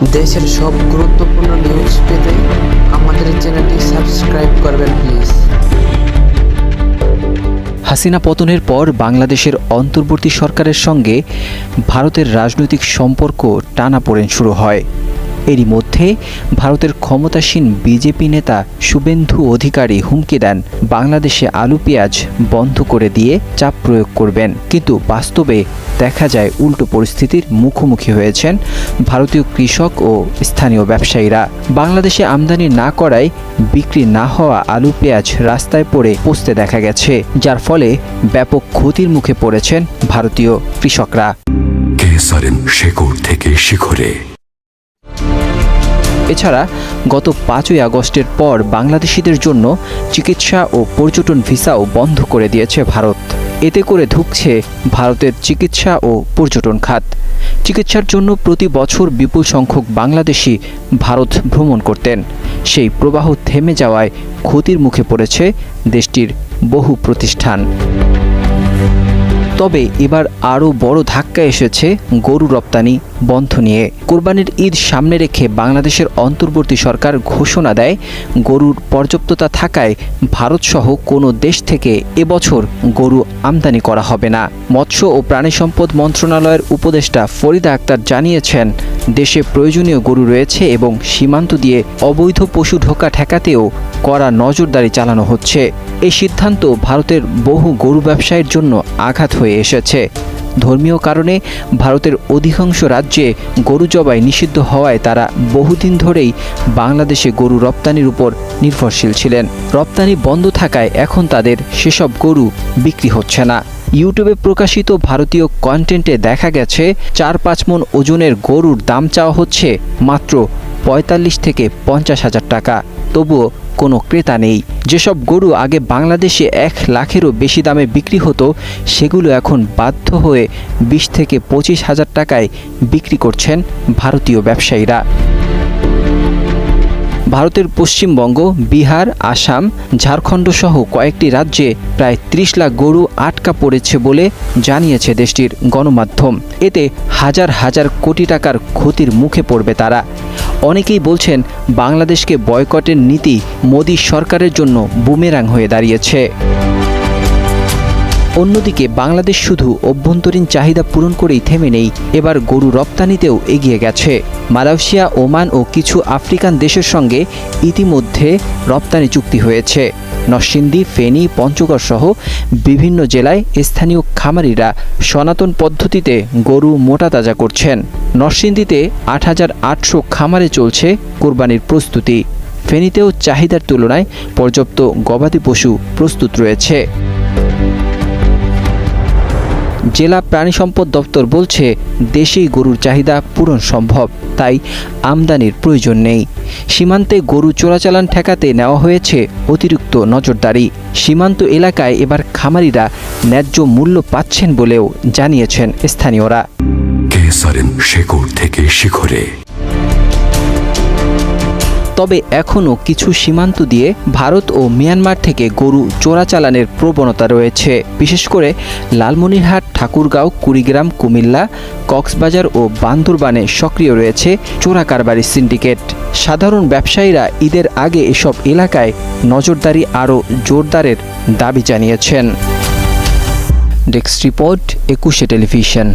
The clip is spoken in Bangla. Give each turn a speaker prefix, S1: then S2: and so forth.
S1: দেশের সব গুরুত্বপূর্ণ নিউজ পেতে আমাদের চ্যানেলটি সাবস্ক্রাইব করবেন প্লিজ।
S2: হাসিনা পতনের পর বাংলাদেশের অন্তর্বর্তী সরকারের সঙ্গে ভারতের রাজনৈতিক সম্পর্ক টানাপোড়েন শুরু হয়। এরই মধ্যে ভারতের ক্ষমতাসীন বিজেপি নেতা শুভেন্দু অধিকারী হুমকি দেন বাংলাদেশে আলু পেঁয়াজ বন্ধ করে দিয়ে চাপ প্রয়োগ করবেন। কিন্তু বাস্তবে দেখা যায় উল্টো পরিস্থিতির মুখোমুখি হয়েছেন ভারতীয় কৃষক ও স্থানীয় ব্যবসায়ীরা। বাংলাদেশে আমদানি না করায় বিক্রি না হওয়া আলু পেঁয়াজ রাস্তায় পড়ে পচতে দেখা গেছে, যার ফলে ব্যাপক ক্ষতির মুখে পড়েছেন ভারতীয় কৃষকরা।
S3: শেকড় থেকে শিখরে।
S2: এছাড়া গত 5ই আগস্টের পর বাংলাদেশিদের জন্য চিকিৎসা ও পর্যটন ভিসাও বন্ধ করে দিয়েছে ভারত। এতে করে ধুঁকছে ভারতের চিকিৎসা ও পর্যটন খাত। চিকিৎসার জন্য প্রতি বছর বিপুল সংখ্যক বাংলাদেশি ভারত ভ্রমণ করতেন। সেই প্রবাহ থেমে যাওয়ায় ক্ষতির মুখে পড়েছে দেশটির বহু প্রতিষ্ঠান। তবে এবার আরও বড় ধাক্কা এসেছে গরু রপ্তানি বন্ধ নিয়ে। কোরবানির ঈদ সামনে রেখে বাংলাদেশের অন্তর্বর্তী সরকার ঘোষণা দেয়, গরুর পর্যাপ্ততা থাকায় ভারতসহ কোনো দেশ থেকে এবছর গরু আমদানি করা হবে না। মৎস্য ও প্রাণী সম্পদ মন্ত্রণালয়ের উপদেষ্টা ফরিদা আক্তার জানিয়েছেন, দেশে প্রয়োজনীয় গরু রয়েছে এবং সীমান্ত দিয়ে অবৈধ পশু ঢোকা ঠেকাতেও কড়া নজরদারি চালানো হচ্ছে। এই সিদ্ধান্ত ভারতের বহু গরু ব্যবসায়ীর জন্য আঘাত হয়ে এসেছে। ধর্মীয় কারণে ভারতের অধিকাংশ রাজ্যে গরু জবাই নিষিদ্ধ হওয়ায় তারা বহুদিন ধরেই বাংলাদেশে গরু রপ্তানির উপর নির্ভরশীল ছিলেন। রপ্তানি বন্ধ থাকায় এখন তাদের সেসব গরু বিক্রি হচ্ছে না। ইউটিউবে প্রকাশিত ভারতীয় কন্টেন্টে দেখা গেছে 4-5 মণ ওজনের গরুর দাম চাওয়া হচ্ছে মাত্র 45 থেকে 50 হাজার টাকা। তবুও কোনো ক্রেতা নেই। যেসব গরু আগে বাংলাদেশে 1 লাখেরও বেশি দামে বিক্রি হতো, সেগুলো এখন বাধ্য হয়ে 20 থেকে 25 হাজার টাকায় বিক্রি করছেন ভারতীয় ব্যবসায়ীরা। ভারতের পশ্চিমবঙ্গ, বিহার, আসাম, ঝাড়খণ্ড সহ কয়েকটি রাজ্যে প্রায় 30 লাখ গরু আটকা পড়েছে বলে জানিয়েছে দেশটির গণমাধ্যম। এতে হাজার হাজার কোটি টাকার ক্ষতির মুখে পড়বে তারা। অনেকেই বলছেন, বাংলাদেশকে বয়কটের নীতি মোদী সরকারের জন্য বুমেরাং হয়ে দাঁড়িয়েছে। অন্যদিকে বাংলাদেশ শুধু অভ্যন্তরীণ চাহিদা পূরণ করেই থেমে নেই, এবার গরু রপ্তানিতেও এগিয়ে গেছে। মালয়েশিয়া, ওমান ও কিছু আফ্রিকান দেশের সঙ্গে ইতিমধ্যে রপ্তানি চুক্তি হয়েছে। নরসিংদী, ফেনী, পঞ্চগড় সহ বিভিন্ন জেলায় স্থানীয় খামারিরা সনাতন পদ্ধতিতে গরু মোটা তাজা করছেন। নরসিংদীতে 8,800 খামারে চলছে কোরবানির প্রস্তুতি। ফেনীতেও চাহিদার তুলনায় পর্যাপ্ত গবাদি পশু প্রস্তুত রয়েছে। জেলা প্রাণী সম্পদ দপ্তর বলছে, দেশেই গরুর চাহিদা পূরণ সম্ভব, তাই আমদানির প্রয়োজন নেই। সীমান্তে গরু চোরাচালান ঠেকাতে নেওয়া হয়েছে অতিরিক্ত নজরদারি। সীমান্ত এলাকায় এবার খামারিরা ন্যায্য মূল্য পাচ্ছেন বলেও জানিয়েছেন স্থানীয়রা।
S3: শেকড় থেকে শিখরে।
S2: তবে এখনও কিছু সীমান্ত দিয়ে ভারত ও মিয়ানমার থেকে গরু চোরাচালানের প্রবণতা রয়েছে। বিশেষ করে লালমনিরহাট, ঠাকুরগাঁও, কুড়িগ্রাম, কুমিল্লা, কক্সবাজার ও বান্দরবানে সক্রিয় রয়েছে চোরা কারবারি সিন্ডিকেট। সাধারণ ব্যবসায়ীরা ঈদের আগে এসব এলাকায় নজরদারি আরও জোরদারের দাবি জানিয়েছেন। Desk report, 21 television.